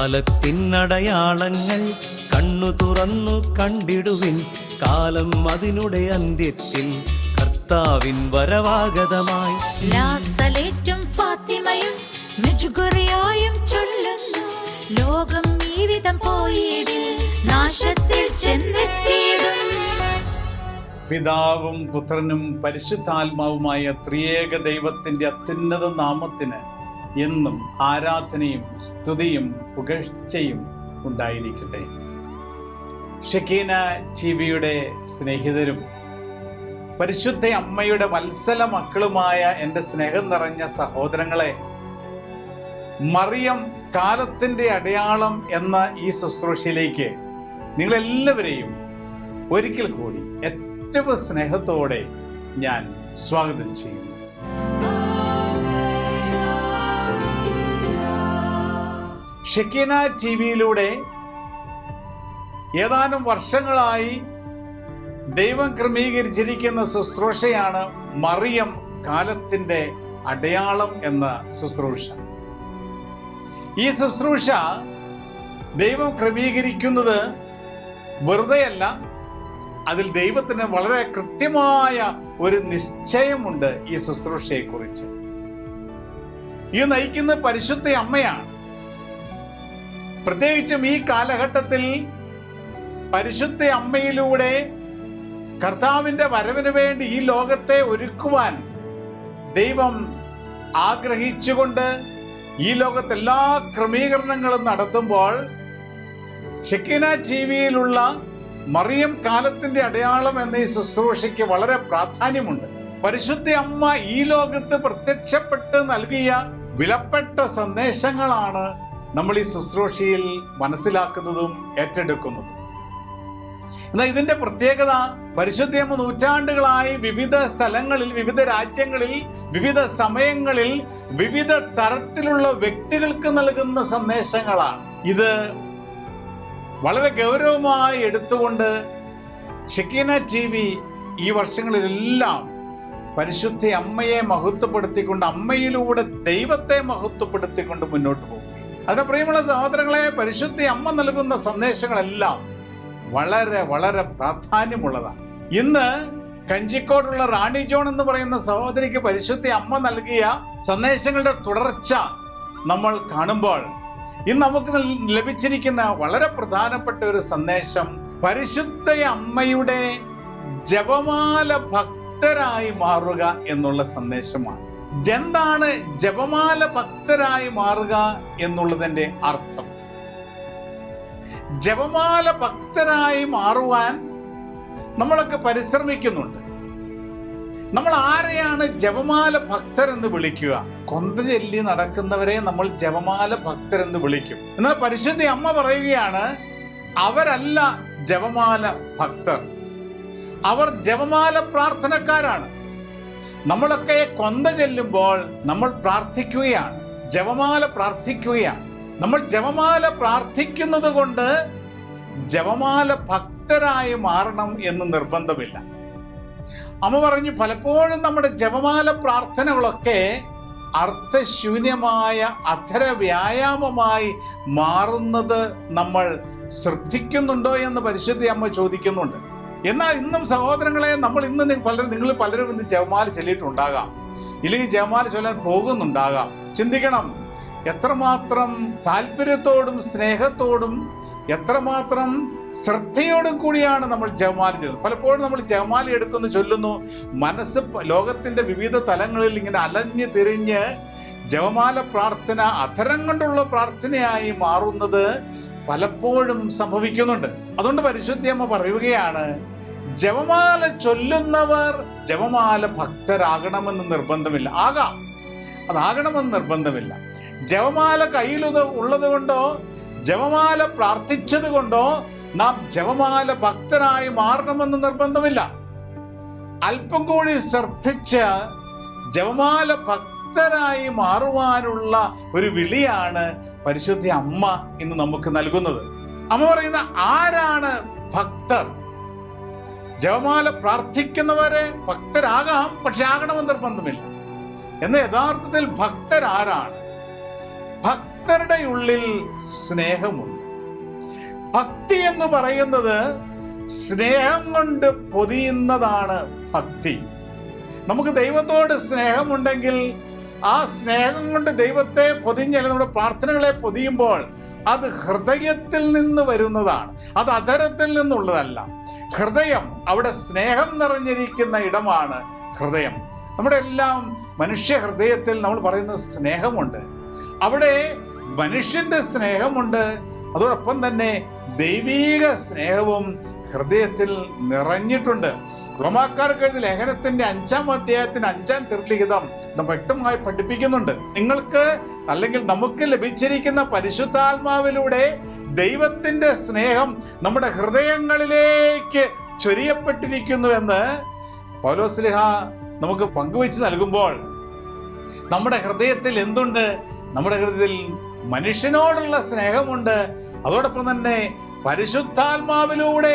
കാലത്തിനടയാളങ്ങൾ കണ്ണു തുറന്നു കണ്ടിടുവിൻ. കാലം അതിനുടെ അന്ത്യത്തിൽ കർത്താവിൻ വരവാഗതമായി. ലാസലേറ്റും ഫാത്തിമയും മെജുഗുറിയായും ചൊല്ലുന്നു. ലോകം ഈ വിധം പോയിടിൽ നാശത്തിൽ ചെന്നെത്തിയിടും. പിതാവും പുത്രനും പരിശുദ്ധാത്മാവുമായ ത്രിയേക ദൈവത്തിന്റെ അത്യുന്നത നാമത്തിന് എന്നും ആരാധനയും സ്തുതിയും പുകഴ്ചയും ഉണ്ടായിരിക്കട്ടെ. ഷെക്കീന ടിവിയുടെ സ്നേഹിതരും പരിശുദ്ധ അമ്മയുടെ വത്സല മക്കളുമായ എൻ്റെ സ്നേഹം നിറഞ്ഞ സഹോദരങ്ങളെ, മറിയം കാലത്തിൻ്റെ അടയാളം എന്ന ഈ ശുശ്രൂഷയിലേക്ക് നിങ്ങളെല്ലാവരെയും ഒരിക്കൽ കൂടി ഏറ്റവും സ്നേഹത്തോടെ ഞാൻ സ്വാഗതം ചെയ്യുന്നു. ഷെക്കീന ടിവിയിലൂടെ ഏതാനും വർഷങ്ങളായി ദൈവം ക്രമീകരിച്ചിരിക്കുന്ന ശുശ്രൂഷയാണ് മറിയം കാലത്തിൻ്റെ അടയാളം എന്ന ശുശ്രൂഷ. ഈ ശുശ്രൂഷ ദൈവം ക്രമീകരിക്കുന്നത് വെറുതെയല്ല, അതിൽ ദൈവത്തിന് വളരെ കൃത്യമായ ഒരു നിശ്ചയമുണ്ട്. ഈ ശുശ്രൂഷയെക്കുറിച്ച് ഇത് നയിക്കുന്ന പരിശുദ്ധ അമ്മയാണ്. പ്രത്യേകിച്ചും ഈ കാലഘട്ടത്തിൽ പരിശുദ്ധ അമ്മയിലൂടെ കർത്താവിൻ്റെ വരവിന് വേണ്ടി ഈ ലോകത്തെ ഒരുക്കുവാൻ ദൈവം ആഗ്രഹിച്ചുകൊണ്ട് ഈ ലോകത്ത് എല്ലാ ക്രമീകരണങ്ങളും നടത്തുമ്പോൾ ഷെക്കീന ടിവിയിലുള്ള മറിയം കാലത്തിന്റെ അടയാളം എന്ന ഈ ശുശ്രൂഷയ്ക്ക് വളരെ പ്രാധാന്യമുണ്ട്. പരിശുദ്ധ അമ്മ ഈ ലോകത്ത് പ്രത്യക്ഷപ്പെട്ട് നൽകിയ വിലപ്പെട്ട സന്ദേശങ്ങളാണ് നമ്മൾ ഈ ശുശ്രൂഷയിൽ മനസ്സിലാക്കുന്നതും ഏറ്റെടുക്കുന്നതും. എന്നാൽ ഇതിന്റെ പ്രത്യേകത, പരിശുദ്ധയമ്മ നൂറ്റാണ്ടുകളായി വിവിധ സ്ഥലങ്ങളിൽ, വിവിധ രാജ്യങ്ങളിൽ, വിവിധ സമയങ്ങളിൽ വിവിധ തരത്തിലുള്ള വ്യക്തികൾക്ക് നൽകുന്ന സന്ദേശങ്ങളാണ്. ഇത് വളരെ ഗൗരവമായി എടുത്തുകൊണ്ട് ഷെക്കീന ടിവി ഈ വർഷങ്ങളിലെല്ലാം പരിശുദ്ധ അമ്മയെ മഹത്വപ്പെടുത്തിക്കൊണ്ട്, അമ്മയിലൂടെ ദൈവത്തെ മഹത്വപ്പെടുത്തിക്കൊണ്ട് മുന്നോട്ട് പോകും. അതിന് പ്രിയമുള്ള സഹോദരങ്ങളെ, പരിശുദ്ധ അമ്മ നൽകുന്ന സന്ദേശങ്ങളെല്ലാം വളരെ വളരെ പ്രാധാന്യമുള്ളതാണ്. ഇന്ന് കഞ്ചിക്കോടുള്ള റാണി ജോൺ എന്ന് പറയുന്ന സഹോദരിക്ക് പരിശുദ്ധ അമ്മ നൽകിയ സന്ദേശങ്ങളുടെ തുടർച്ച നമ്മൾ കാണുമ്പോൾ ഇന്ന് നമുക്ക് ലഭിച്ചിരിക്കുന്ന വളരെ പ്രധാനപ്പെട്ട ഒരു സന്ദേശം പരിശുദ്ധ അമ്മയുടെ ജപമാല ഭക്തരായി മാറുക എന്നുള്ള സന്ദേശമാണ്. എന്താണ് ജപമാല ഭക്തരായി മാറുക എന്നുള്ളതിന്റെ അർത്ഥം? ജപമാല ഭക്തരായി മാറുവാൻ നമ്മളൊക്കെ പരിശ്രമിക്കുന്നുണ്ട്. നമ്മൾ ആരെയാണ് ജപമാല ഭക്തരെന്ന് വിളിക്കുക? കൊന്ത ചൊല്ലി നടക്കുന്നവരെ നമ്മൾ ജപമാല ഭക്തരെന്ന് വിളിക്കും. എന്നാൽ പരിശുദ്ധ അമ്മ പറയുകയാണ്, അവരല്ല ജപമാല ഭക്തർ, അവർ ജപമാല പ്രാർത്ഥനക്കാരാണ്. നമ്മളൊക്കെ കൊന്ത ചെല്ലുമ്പോൾ നമ്മൾ പ്രാർത്ഥിക്കുകയാണ്, ജപമാല പ്രാർത്ഥിക്കുകയാണ്. നമ്മൾ ജപമാല പ്രാർത്ഥിക്കുന്നത് കൊണ്ട് ജപമാല ഭക്തരായി മാറണം എന്ന് നിർബന്ധമില്ല. അമ്മ പറഞ്ഞു, പലപ്പോഴും നമ്മുടെ ജപമാല പ്രാർത്ഥനകളൊക്കെ അർത്ഥശൂന്യമായ അധര വ്യായാമമായി മാറുന്നത് നമ്മൾ ശ്രദ്ധിക്കുന്നുണ്ടോ എന്ന് പരിശുദ്ധ അമ്മ ചോദിക്കുന്നുണ്ട്. എന്നാൽ ഇന്നും സഹോദരങ്ങളെ, നിങ്ങൾ പലരും ഇന്ന് ജപമാല ചൊല്ലിയിട്ടുണ്ടാകാം, ഇല്ലെങ്കിൽ ജപമാല ചൊല്ലാൻ പോകുന്നുണ്ടാകാം. ചിന്തിക്കണം, എത്രമാത്രം താല്പര്യത്തോടും സ്നേഹത്തോടും എത്രമാത്രം ശ്രദ്ധയോടും കൂടിയാണ് നമ്മൾ ജപമാല ചെയ്യുന്നത്. പലപ്പോഴും നമ്മൾ ജപമാല എടുക്കുന്നു, ചൊല്ലുന്നു, മനസ്സ് ലോകത്തിന്റെ വിവിധ തലങ്ങളിൽ ഇങ്ങനെ അലഞ്ഞു തിരിഞ്ഞ് ജപമാല പ്രാർത്ഥന അധരം കൊണ്ടുള്ള പ്രാർത്ഥനയായി മാറുന്നത് പലപ്പോഴും സംഭവിക്കുന്നുണ്ട്. അതുകൊണ്ട് പരിശുദ്ധയമ്മ പറയുകയാണ്, ജപമാല ചൊല്ലുന്നവർ ജപമാല ഭക്തരാകണമെന്ന് നിർബന്ധമില്ല. അതാകണമെന്ന് നിർബന്ധമില്ല. ജപമാല കയ്യിൽ ഉള്ളത് കൊണ്ടോ ജപമാല പ്രാർത്ഥിച്ചത് കൊണ്ടോ നാം ജപമാല ഭക്തരായി മാറണമെന്ന് നിർബന്ധമില്ല. അല്പം കൂടി ശ്രദ്ധിച്ച് ജപമാല ഭക്തരായി മാറുവാനുള്ള ഒരു വിളിയാണ് പരിശുദ്ധ അമ്മ ഇന്ന് നമുക്ക് നൽകുന്നത്. അമ്മ പറയുന്ന ആരാണ് ഭക്തർ? ജപമാല പ്രാർത്ഥിക്കുന്നവരെ ഭക്തരാകാം, പക്ഷെ ആകണമെന്ന് നിർബന്ധമില്ല. എന്ന യഥാർത്ഥത്തിൽ ഭക്തരാരാണ്? ഭക്തർ ഭക്തരുടെ ഉള്ളിൽ സ്നേഹമുണ്ട്. ഭക്തി എന്ന് പറയുന്നത് സ്നേഹം കൊണ്ട് പൊതിയുന്നതാണ് ഭക്തി. നമുക്ക് ദൈവത്തോട് സ്നേഹമുണ്ടെങ്കിൽ ആ സ്നേഹം കൊണ്ട് ദൈവത്തെ പൊതിഞ്ഞ് നമ്മുടെ പ്രാർത്ഥനകളെ പൊതിയുമ്പോൾ അത് ഹൃദയത്തിൽ നിന്ന് വരുന്നതാണ്, അത് അധരത്തിൽ നിന്നുള്ളതല്ല. ഹൃദയം, അവിടെ സ്നേഹം നിറഞ്ഞിരിക്കുന്ന ഇടമാണ് ഹൃദയം. നമ്മുടെ എല്ലാം മനുഷ്യ ഹൃദയത്തിൽ നമ്മൾ പറയുന്നത് സ്നേഹമുണ്ട്. അവിടെ മനുഷ്യന്റെ സ്നേഹമുണ്ട്, അതോടൊപ്പം തന്നെ ദൈവീക സ്നേഹവും ഹൃദയത്തിൽ നിറഞ്ഞിട്ടുണ്ട്. റോമാക്കാർക്ക് എഴുതിയ ലേഖനത്തിന്റെ 5-ാം അധ്യായത്തിന് 5-ാം തിരുലിഖിതം വ്യക്തമായി പഠിപ്പിക്കുന്നുണ്ട്. നിങ്ങൾക്ക് അല്ലെങ്കിൽ നമുക്ക് ലഭിച്ചിരിക്കുന്ന പരിശുദ്ധാത്മാവിലൂടെ ദൈവത്തിന്റെ സ്നേഹം നമ്മുടെ ഹൃദയങ്ങളിലേക്ക് ചൊരിയപ്പെട്ടിരിക്കുന്നുവെന്ന് പൗലോസ്ലീഹ നമുക്ക് പങ്കുവെച്ച് നൽകുമ്പോൾ നമ്മുടെ ഹൃദയത്തിൽ എന്തുണ്ട്? നമ്മുടെ ഹൃദയത്തിൽ മനുഷ്യനോടുള്ള സ്നേഹമുണ്ട്. അതോടൊപ്പം തന്നെ പരിശുദ്ധാത്മാവിലൂടെ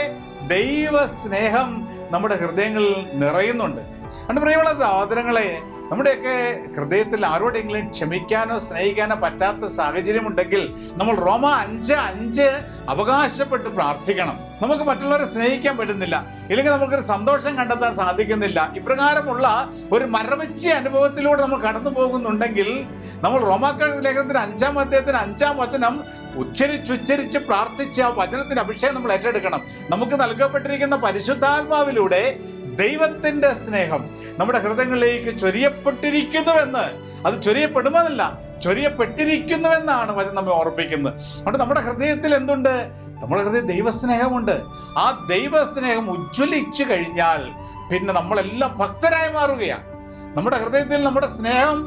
ദൈവ സ്നേഹം നമ്മുടെ ഹൃദയങ്ങളിൽ നിറയുന്നുണ്ട്. അതുകൊണ്ട് പ്രിയമുള്ള സഹോദരങ്ങളെ, നമ്മുടെയൊക്കെ ഹൃദയത്തിൽ ആരോടെങ്കിലും ക്ഷമിക്കാനോ സ്നേഹിക്കാനോ പറ്റാത്ത സാഹചര്യമുണ്ടെങ്കിൽ നമ്മൾ റോമ 5:5 അവകാശപ്പെട്ട് പ്രാർത്ഥിക്കണം. നമുക്ക് മറ്റുള്ളവരെ സ്നേഹിക്കാൻ പറ്റുന്നില്ല, ഇല്ലെങ്കിൽ നമുക്കൊരു സന്തോഷം കണ്ടെത്താൻ സാധിക്കുന്നില്ല, ഇപ്രകാരമുള്ള ഒരു മരവിച്ച അനുഭവത്തിലൂടെ നമ്മൾ കടന്നു പോകുന്നുണ്ടെങ്കിൽ നമ്മൾ റോമാക്കാരുടെ ലേഖനത്തിന് 5-ാം അധ്യായത്തിന് 5-ാം വചനം ഉച്ചരിച്ച് പ്രാർത്ഥിച്ച് ആ വചനത്തിന്റെ അഭിഷേകം നമ്മൾ ഏറ്റെടുക്കണം. നമുക്ക് നൽകപ്പെട്ടിരിക്കുന്ന പരിശുദ്ധാത്മാവിലൂടെ ദൈവത്തിന്റെ സ്നേഹം നമ്മുടെ ഹൃദയങ്ങളിലേക്ക് ചൊരിയപ്പെട്ടിരിക്കുന്നുവെന്ന്, അത് ചൊരിയപ്പെടുമെന്നല്ല, ചൊരിയപ്പെട്ടിരിക്കുന്നുവെന്നാണ് വചനം നമ്മെ ഓർപ്പിക്കുന്നത്. അതുകൊണ്ട് നമ്മുടെ ഹൃദയത്തിൽ എന്തുണ്ട്? നമ്മുടെ ഹൃദയം ദൈവസ്നേഹമുണ്ട്. ആ ദൈവസ്നേഹം ഉജ്ജ്വലിച്ചു കഴിഞ്ഞാൽ പിന്നെ നമ്മളെല്ലാം ഭക്തരായി മാറുകയാണ്. നമ്മുടെ ഹൃദയത്തിൽ നമ്മുടെ സ്നേഹം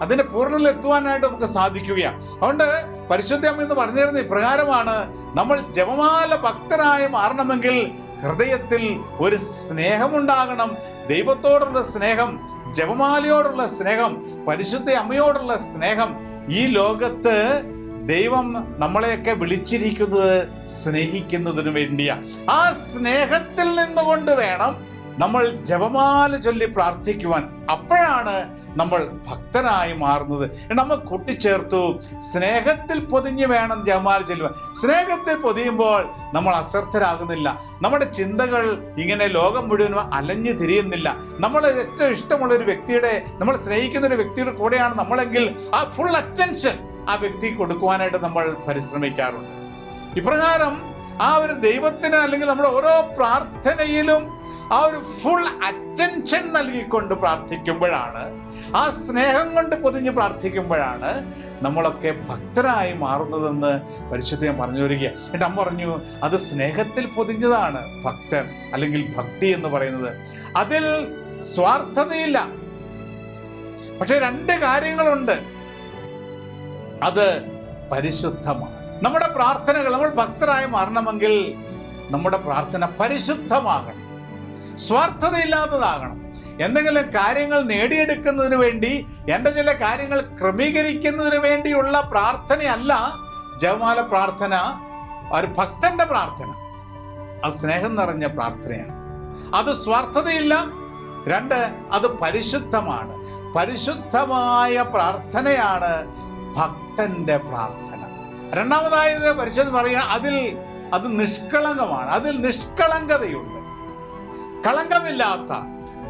അതിന്റെ പൂർണ്ണതയിൽ എത്തുവാനായിട്ട് നമുക്ക് സാധിക്കുകയാണ്. അതുകൊണ്ട് പരിശുദ്ധ അമ്മ എന്ന് പറഞ്ഞിരുന്ന ഇപ്രകാരമാണ്, നമ്മൾ ജപമാല ഭക്തരായി മാറണമെങ്കിൽ ഹൃദയത്തിൽ ഒരു സ്നേഹമുണ്ടാകണം. ദൈവത്തോടുള്ള സ്നേഹം, ജപമാലയോടുള്ള സ്നേഹം, പരിശുദ്ധ അമ്മയോടുള്ള സ്നേഹം. ഈ ലോകത്ത് ദൈവം നമ്മളെയൊക്കെ വിളിച്ചിരിക്കുന്നത് സ്നേഹിക്കുന്നതിനു വേണ്ടിയാ. ആ സ്നേഹത്തിൽ നിന്നുകൊണ്ട് വേണം നമ്മൾ ജപമാല ചൊല്ലി പ്രാർത്ഥിക്കുവാൻ. അപ്പോഴാണ് നമ്മൾ ഭക്തനായി മാറുന്നത്. നമ്മൾ കൂട്ടിച്ചേർത്തു, സ്നേഹത്തിൽ പൊതിഞ്ഞു വേണം ജപമാല ചൊല്ലുവാൻ. സ്നേഹത്തിൽ പൊതിയുമ്പോൾ നമ്മൾ അശ്രദ്ധരാകുന്നില്ല. നമ്മുടെ ചിന്തകൾ ഇങ്ങനെ ലോകം മുഴുവനും അലഞ്ഞു തിരിയുന്നില്ല. നമ്മൾ ഏറ്റവും ഇഷ്ടമുള്ള ഒരു വ്യക്തിയുടെ, നമ്മൾ സ്നേഹിക്കുന്ന ഒരു വ്യക്തിയുടെ കൂടെയാണ് നമ്മളെങ്കിൽ ആ ഫുൾ അറ്റൻഷൻ ആ വ്യക്തിക്ക് കൊടുക്കുവാനായിട്ട് നമ്മൾ പരിശ്രമിക്കാറുണ്ട്. ഇപ്രകാരം ആ ഒരു ദൈവത്തിന് അല്ലെങ്കിൽ നമ്മുടെ ഓരോ പ്രാർത്ഥനയിലും ആ ഒരു ഫുൾ അറ്റൻഷൻ നൽകിക്കൊണ്ട് പ്രാർത്ഥിക്കുമ്പോഴാണ്, ആ സ്നേഹം കൊണ്ട് പൊതിഞ്ഞ് പ്രാർത്ഥിക്കുമ്പോഴാണ് നമ്മളൊക്കെ ഭക്തരായി മാറുന്നതെന്ന് പരിശുദ്ധൻ പറഞ്ഞു വരിക. എന്നിട്ട് അമ്മ പറഞ്ഞു, അത് സ്നേഹത്തിൽ പൊതിഞ്ഞതാണ് ഭക്തൻ അല്ലെങ്കിൽ ഭക്തി എന്ന് പറയുന്നത്. അതിൽ സ്വാർത്ഥതയില്ല. പക്ഷെ 2 കാര്യങ്ങളുണ്ട്. അത് പരിശുദ്ധമാണ്. നമ്മുടെ പ്രാർത്ഥനകൾ, നമ്മൾ ഭക്തരായി മാറണമെങ്കിൽ നമ്മുടെ പ്രാർത്ഥന പരിശുദ്ധമാകണം, സ്വാർത്ഥതയില്ലാത്തതാകണം. എന്തെങ്കിലും കാര്യങ്ങൾ നേടിയെടുക്കുന്നതിന് വേണ്ടി, എൻ്റെ ചില കാര്യങ്ങൾ ക്രമീകരിക്കുന്നതിന് വേണ്ടിയുള്ള പ്രാർത്ഥനയല്ല ജപമാല പ്രാർത്ഥന. ഒരു ഭക്തന്റെ പ്രാർത്ഥന അത് സ്നേഹം നിറഞ്ഞ പ്രാർത്ഥനയാണ്. അത് സ്വാർത്ഥതയില്ല. 2, അത് പരിശുദ്ധമാണ്. പരിശുദ്ധമായ പ്രാർത്ഥനയാണ് ഭക്തന്റെ പ്രാർത്ഥന. രണ്ടാമതായത് പരിശുദ്ധ പറയുക, അത് നിഷ്കളങ്കമാണ്. അതിൽ നിഷ്കളങ്കതയുണ്ട്. കളങ്കമില്ലാത്ത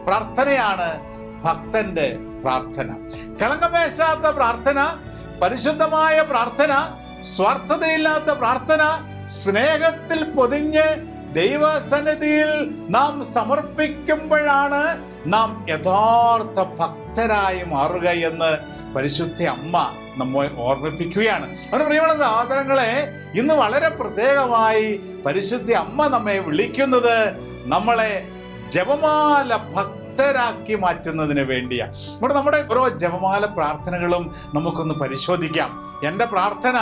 പ്രാർത്ഥനയാണ് ഭക്തന്റെ പ്രാർത്ഥന. കളങ്കമേശാത്ത പ്രാർത്ഥന, പരിശുദ്ധമായ പ്രാർത്ഥന, സ്വാർത്ഥതയില്ലാത്ത പ്രാർത്ഥന, സ്നേഹത്തിൽ പൊതിഞ്ഞ് ദൈവസന്നിധിയിൽ നാം സമർപ്പിക്കുമ്പോഴാണ് നാം യഥാർത്ഥ ഭക്തരായി മാറുക എന്ന് പരിശുദ്ധ അമ്മ നമ്മെ ഓർമ്മിപ്പിക്കുകയാണ്. അവരുടെ പ്രിയമുള്ള സഹോദരങ്ങളെ, ഇന്ന് വളരെ പ്രത്യേകമായി പരിശുദ്ധ അമ്മ നമ്മെ വിളിക്കുന്നത് നമ്മളെ ജപമാല ഭക്തരാക്കി മാറ്റുന്നതിന് വേണ്ടിയാണ്. ഇവിടെ നമ്മുടെ ഓരോ ജപമാല പ്രാർത്ഥനകളും നമുക്കൊന്ന് പരിശോധിക്കാം. എൻ്റെ പ്രാർത്ഥന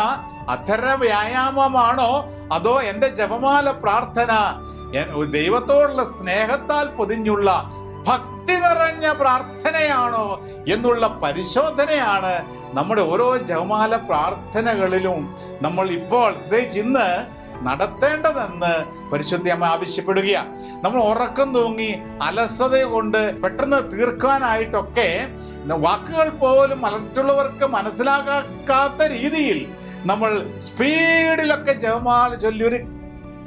അധര വ്യായാമമാണോ, അതോ എൻ്റെ ജപമാല പ്രാർത്ഥന ദൈവത്തോടുള്ള സ്നേഹത്താൽ പൊതിഞ്ഞുള്ള ഭക്തി നിറഞ്ഞ പ്രാർത്ഥനയാണോ എന്നുള്ള പരിശോധനയാണ് നമ്മുടെ ഓരോ ജപമാല പ്രാർത്ഥനകളിലും നമ്മൾ ഇപ്പോൾ, പ്രത്യേകിച്ച് ഇന്ന് നടത്തേണ്ടതെന്ന് പരിശുദ്ധ അമ്മ ആവശ്യപ്പെടുകയാണ്. നമ്മൾ ഉറക്കം തൂങ്ങി അലസത കൊണ്ട് പെട്ടെന്ന് തീർക്കാനായിട്ടൊക്കെ വാക്കുകൾ പോലും മറ്റുള്ളവർക്ക് മനസ്സിലാക്കാത്ത രീതിയിൽ നമ്മൾ സ്പീഡിലൊക്കെ ജപമാല ചൊല്ലി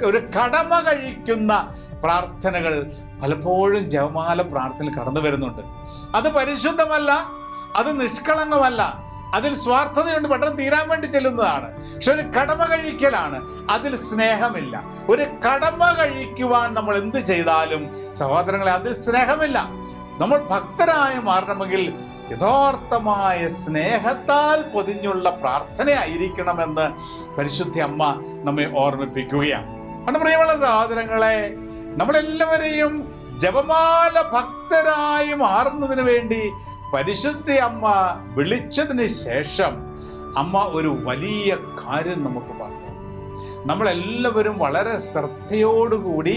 ഒരു കടമ കഴിക്കുന്ന പ്രാർത്ഥനകൾ പലപ്പോഴും ജപമാല പ്രാർത്ഥനയിൽ കടന്നു വരുന്നുണ്ട്. അത് പരിശുദ്ധമല്ല, അത് നിഷ്കളങ്കമല്ല, അതിൽ സ്വാർത്ഥതയുണ്ട്, പെട്ടെന്ന് തീരാൻ വേണ്ടി ചെല്ലുന്നതാണ്. പക്ഷെ ഒരു കടമ കഴിക്കലാണ്, അതിൽ സ്നേഹമില്ല. ഒരു കടമ കഴിക്കുവാൻ നമ്മൾ എന്ത് ചെയ്താലും സഹോദരങ്ങളെ അതിൽ സ്നേഹമില്ല. നമ്മൾ ഭക്തരായി മാറണമെങ്കിൽ യഥാർത്ഥമായ സ്നേഹത്താൽ പൊതിഞ്ഞുള്ള പ്രാർത്ഥനയായിരിക്കണമെന്ന് പരിശുദ്ധ അമ്മ നമ്മെ ഓർമ്മിപ്പിക്കുകയാണ്. അതുകൊണ്ട് പ്രിയമുള്ള സഹോദരങ്ങളെ, നമ്മളെല്ലാവരെയും ജപമാല ഭക്തരായി മാറുന്നതിന് വേണ്ടി പരിശുദ്ധ അമ്മ വിളിച്ചതിന് ശേഷം അമ്മ ഒരു വലിയ കാര്യം നമുക്ക് പറഞ്ഞു. നമ്മളെല്ലാവരും വളരെ ശ്രദ്ധയോടുകൂടി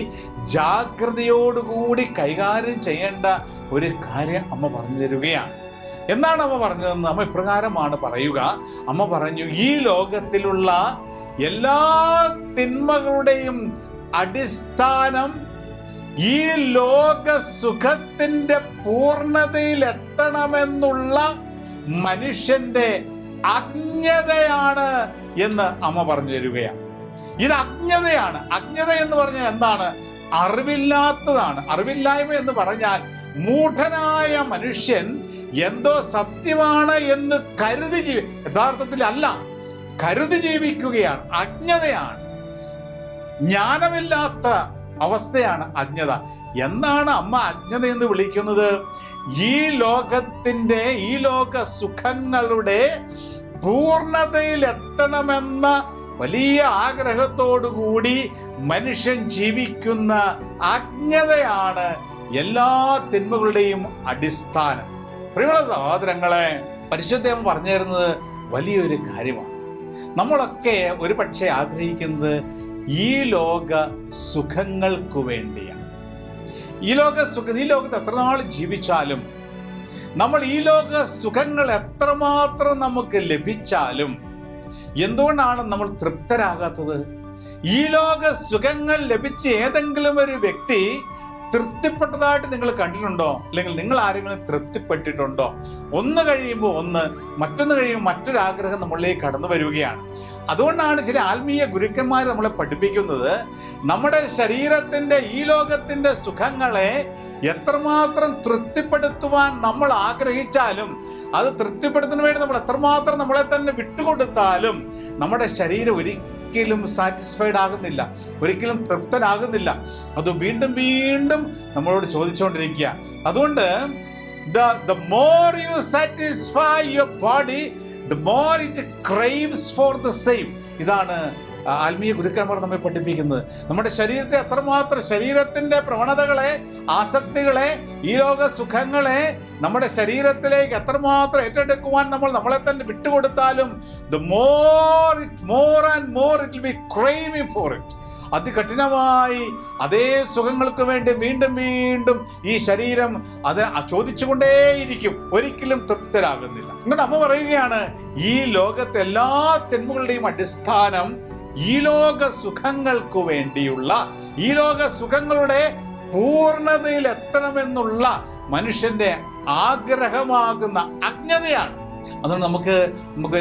ജാഗ്രതയോടുകൂടി കൈകാര്യം ചെയ്യേണ്ട ഒരു കാര്യം അമ്മ പറഞ്ഞു തരികയാണ്. എന്താണ് അമ്മ പറഞ്ഞതെന്ന് അമ്മ ഇപ്രകാരമാണ് പറയുക. അമ്മ പറഞ്ഞു, ഈ ലോകത്തിലുള്ള എല്ലാ തിന്മകളുടെയും അടിസ്ഥാനം ഈ ലോക സുഖത്തിന്റെ പൂർണ്ണതയിൽ എത്തണമെന്നുള്ള മനുഷ്യന്റെ അജ്ഞതയാണ് എന്ന് അമ്മ പറഞ്ഞു തരികയാണ്. ഇത് അജ്ഞതയാണ്. അജ്ഞത എന്ന് പറഞ്ഞാൽ എന്താണ്? അറിവില്ലാത്തതാണ്. അറിവില്ലായ്മ എന്ന് പറഞ്ഞാൽ മൂഢനായ മനുഷ്യൻ എന്തോ സത്യമാണ് എന്ന് കരുതി യഥാർത്ഥത്തിൽ അല്ല, കരുതി ജീവിക്കുകയാണ്. അജ്ഞതയാണ്, ജ്ഞാനമില്ലാത്ത അവസ്ഥയാണ് അജ്ഞത. എന്താണ് അമ്മ അജ്ഞത എന്ന് വിളിക്കുന്നത്? ഈ ലോക സുഖങ്ങളുടെ പൂർണ്ണതയിൽ എത്തണമെന്ന വലിയ ആഗ്രഹത്തോടുകൂടി മനുഷ്യൻ ജീവിക്കുന്ന അജ്ഞതയാണ് എല്ലാ തിന്മകളുടെയും അടിസ്ഥാനം. പ്രിയമുള്ള സഹോദരങ്ങളെ, പരിശുദ്ധം പറഞ്ഞു തരുന്നത് വലിയൊരു കാര്യമാണ്. നമ്മളൊക്കെ ഒരു പക്ഷേ ആഗ്രഹിക്കുന്നത് ഈ ലോക സുഖങ്ങൾക്ക് വേണ്ടിയാണ്. ഈ ലോകത്ത് എത്ര നാൾ ജീവിച്ചാലും, നമ്മൾ ഈ ലോക സുഖങ്ങൾ എത്രമാത്രം നമുക്ക് ലഭിച്ചാലും എന്തുകൊണ്ടാണ് നമ്മൾ തൃപ്തരാകാത്തത്? ഈ ലോക സുഖങ്ങൾ ലഭിച്ച ഏതെങ്കിലും ഒരു വ്യക്തി തൃപ്തിപ്പെട്ടതായിട്ട് നിങ്ങൾ കണ്ടിട്ടുണ്ടോ? അല്ലെങ്കിൽ നിങ്ങൾ ആരെങ്കിലും തൃപ്തിപ്പെട്ടിട്ടുണ്ടോ? ഒന്ന് കഴിയുമ്പോൾ ഒന്ന്, മറ്റൊന്ന് കഴിയുമ്പോൾ മറ്റൊരാഗ്രഹം നമ്മളിലേക്ക് കടന്നു വരികയാണ്. അതുകൊണ്ടാണ് ചില ആത്മീയ ഗുരുക്കന്മാർ നമ്മളെ പഠിപ്പിക്കുന്നത്, നമ്മുടെ ശരീരത്തിന്റെ ഈ ലോകത്തിന്റെ സുഖങ്ങളെ എത്രമാത്രം തൃപ്തിപ്പെടുത്തുവാൻ നമ്മൾ ആഗ്രഹിച്ചാലും, അത് തൃപ്തിപ്പെടുത്തുന്നതിന് വേണ്ടി നമ്മൾ എത്രമാത്രം നമ്മളെ തന്നെ വിട്ടുകൊടുത്താലും നമ്മുടെ ശരീരം ഒരിക്കലും സാറ്റിസ്ഫൈഡ് ആകുന്നില്ല, ഒരിക്കലും തൃപ്തനാകുന്നില്ല. അത് വീണ്ടും വീണ്ടും നമ്മളോട് ചോദിച്ചുകൊണ്ടിരിക്കുക. അതുകൊണ്ട് the more you satisfy your body, the more it craves for the same. ഇതാണ് ആത്മീയ ഗുരുക്കന്മാർ നമ്മെ പഠിപ്പിക്കുന്നത്. നമ്മുടെ ശരീരത്തെ എത്രമാത്രം, ശരീരത്തിന്റെ പ്രവണതകളെ, ആസക്തികളെ, ഈ ലോക സുഖങ്ങളെ നമ്മുടെ ശരീരത്തിലേക്ക് എത്രമാത്രം ഏറ്റെടുക്കുവാൻ നമ്മൾ നമ്മളെ തന്നെ വിട്ടുകൊടുത്താലും the more and more it will be craving for it. അതികഠിനമായി അതേ സുഖങ്ങൾക്ക് വേണ്ടി വീണ്ടും വീണ്ടും ഈ ശരീരം അത് ചോദിച്ചുകൊണ്ടേയിരിക്കും, ഒരിക്കലും തൃപ്തരാകുന്നില്ല. എന്നിട്ട് അമ്മ പറയുകയാണ്, ഈ ലോകത്തെ എല്ലാ തിന്മകളുടെയും അടിസ്ഥാനം ഈ ലോക സുഖങ്ങൾക്ക് വേണ്ടിയുള്ള, ഈ ലോക സുഖങ്ങളുടെ പൂർണ്ണതയിൽ എത്തണമെന്നുള്ള മനുഷ്യന്റെ ആഗ്രഹമാകുന്ന അജ്ഞതയാണ്. അതുകൊണ്ട് നമുക്ക്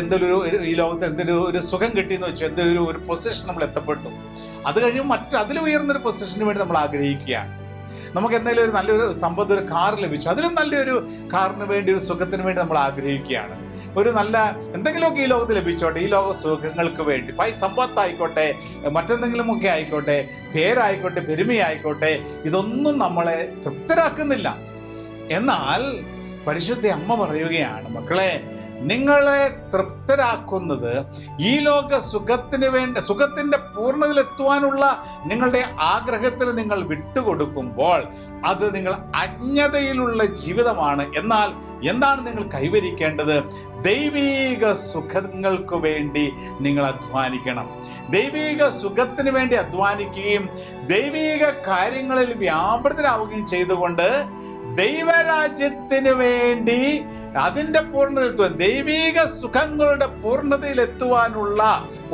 എന്തെങ്കിലും ഈ ലോകത്ത് എന്തെങ്കിലും ഒരു സുഖം കിട്ടിയെന്ന് വെച്ചു, എന്തെങ്കിലും ഒരു പൊസിഷൻ നമ്മൾ എത്തപ്പെട്ടു, അത് കഴിയുമ്പോൾ അതിൽ ഉയർന്നൊരു പൊസിഷന് വേണ്ടി നമ്മൾ ആഗ്രഹിക്കുകയാണ്. നമുക്ക് എന്തെങ്കിലും ഒരു നല്ലൊരു സമ്പത്ത്, ഒരു കാർ ലഭിച്ചു, അതിലും നല്ലൊരു കാറിന് വേണ്ടി, ഒരു സുഖത്തിന് വേണ്ടി നമ്മൾ ആഗ്രഹിക്കുകയാണ്. ഒരു നല്ല എന്തെങ്കിലുമൊക്കെ ഈ ലോകത്ത് ലഭിച്ചോട്ടെ, ഈ ലോക സുഖങ്ങൾക്ക് വേണ്ടി, സമ്പത്തായിക്കോട്ടെ, മറ്റെന്തെങ്കിലുമൊക്കെ ആയിക്കോട്ടെ, പേരായിക്കോട്ടെ, പെരുമയായിക്കോട്ടെ, ഇതൊന്നും നമ്മളെ തൃപ്തരാക്കുന്നില്ല. എന്നാൽ പരിശുദ്ധ അമ്മ പറയുകയാണ്, മക്കളെ, നിങ്ങളെ തൃപ്തരാക്കുന്നത് ഈ ലോക സുഖത്തിന്റെ പൂർണ്ണതയിലെത്തുവാനുള്ള നിങ്ങളുടെ ആഗ്രഹത്തിന് നിങ്ങൾ വിട്ടുകൊടുക്കുമ്പോൾ അത് നിങ്ങൾ അജ്ഞതയിലുള്ള ജീവിതമാണ്. എന്നാൽ എന്താണ് നിങ്ങൾ കൈവരിക്കേണ്ടത്? ദൈവീക സുഖങ്ങൾക്ക് വേണ്ടി നിങ്ങൾ അധ്വാനിക്കണം. ദൈവീക സുഖത്തിന് വേണ്ടി അധ്വാനിക്കുകയും ദൈവീക കാര്യങ്ങളിൽ വ്യാപൃതരാവുകയും ചെയ്തുകൊണ്ട് ദൈവരാജ്യത്തിന് വേണ്ടി അതിൻ്റെ പൂർണ്ണതയിലെത്തുവാൻ, ദൈവിക സുഖങ്ങളുടെ പൂർണ്ണതയിലെത്തുവാനുള്ള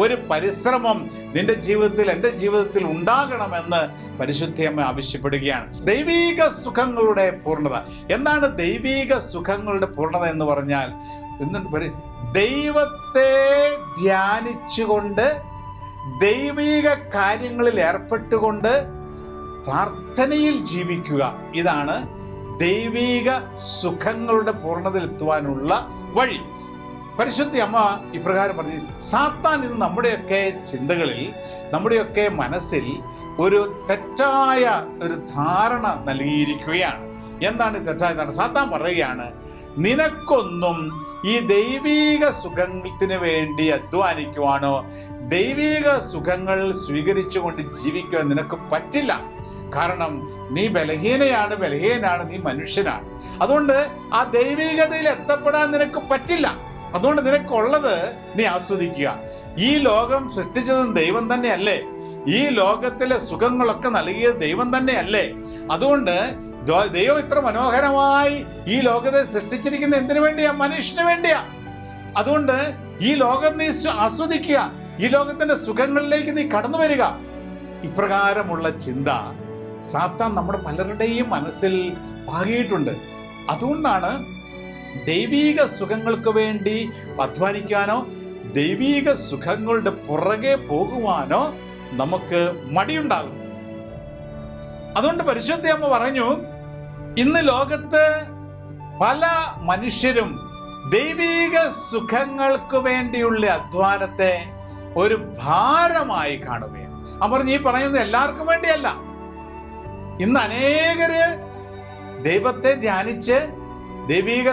ഒരു പരിശ്രമം നിന്റെ ജീവിതത്തിൽ, എൻ്റെ ജീവിതത്തിൽ ഉണ്ടാകണമെന്ന് പരിശുദ്ധയമ്മ ആവശ്യപ്പെടുകയാണ്. ദൈവിക സുഖങ്ങളുടെ പൂർണ്ണത. എന്താണ് ദൈവിക സുഖങ്ങളുടെ പൂർണ്ണത എന്ന് പറഞ്ഞാൽ? ദൈവത്തെ ധ്യാനിച്ചുകൊണ്ട്, ദൈവിക കാര്യങ്ങളിൽ ഏർപ്പെട്ടുകൊണ്ട് പ്രാർത്ഥനയിൽ ജീവിക്കുക. ഇതാണ് ദൈവിക സുഖങ്ങളുടെ പൂർണ്ണതയിലെത്തുവാനുള്ള വഴി. പരിശുദ്ധ അമ്മ ഇപ്രകാരം പറഞ്ഞു. സാത്താൻ ഇന്ന് നമ്മുടെയൊക്കെ ചിന്തകളിൽ, നമ്മുടെയൊക്കെ മനസ്സിൽ ഒരു തെറ്റായ ഒരു ധാരണ നൽകിയിരിക്കുകയാണ്. എന്താണ് ഈ തെറ്റായ ധാരണ? സാത്താൻ പറയുകയാണ്, നിനക്കൊന്നും ഈ ദൈവിക സുഖത്തിന് വേണ്ടി അധ്വാനിക്കുവാനോ ദൈവിക സുഖങ്ങൾ സ്വീകരിച്ചുകൊണ്ട് ജീവിക്കുവാൻ നിനക്ക് പറ്റില്ല. കാരണം നീ ബലഹീനനാണ്, നീ മനുഷ്യനാണ്. അതുകൊണ്ട് ആ ദൈവികതയിൽ എത്തപ്പെടാൻ നിനക്ക് പറ്റില്ല. അതുകൊണ്ട് നിനക്കുള്ളത് നീ ആസ്വദിക്കുക. ഈ ലോകം സൃഷ്ടിച്ചതും ദൈവം തന്നെയല്ലേ? ഈ ലോകത്തിലെ സുഖങ്ങളൊക്കെ നൽകിയത് ദൈവം തന്നെയല്ലേ? അതുകൊണ്ട് ദൈവം ഇത്ര മനോഹരമായി ഈ ലോകത്തെ സൃഷ്ടിച്ചിരിക്കുന്ന എന്തിനു വേണ്ടിയാ? മനുഷ്യന് വേണ്ടിയാ. അതുകൊണ്ട് ഈ ലോകം നീ ആസ്വദിക്കുക, ഈ ലോകത്തിന്റെ സുഖങ്ങളിലേക്ക് നീ കടന്നു വരിക. ഇപ്രകാരമുള്ള ചിന്ത സാത്താൻ നമ്മുടെ പലരുടെയും മനസ്സിൽ പാകിയിട്ടുണ്ട്. അതുകൊണ്ടാണ് ദൈവിക സുഖങ്ങൾക്ക് വേണ്ടി അധ്വാനിക്കാനോ ദൈവിക സുഖങ്ങളുടെ പുറകെ പോകുവാനോ നമുക്ക് മടിയുണ്ടാകും. അതുകൊണ്ട് പരിശുദ്ധ അമ്മ പറഞ്ഞു, ഇന്ന് ലോകത്ത് പല മനുഷ്യരും ദൈവിക സുഖങ്ങൾക്ക് വേണ്ടിയുള്ള അധ്വാനത്തെ ഒരു ഭാരമായി കാണുകയാണ്. അമ്മ പറഞ്ഞു, ഈ പറയുന്നത് എല്ലാവർക്കും വേണ്ടിയല്ല. ഇന്ന് അനേകര് ദൈവത്തെ ധ്യാനിച്ച് ദൈവിക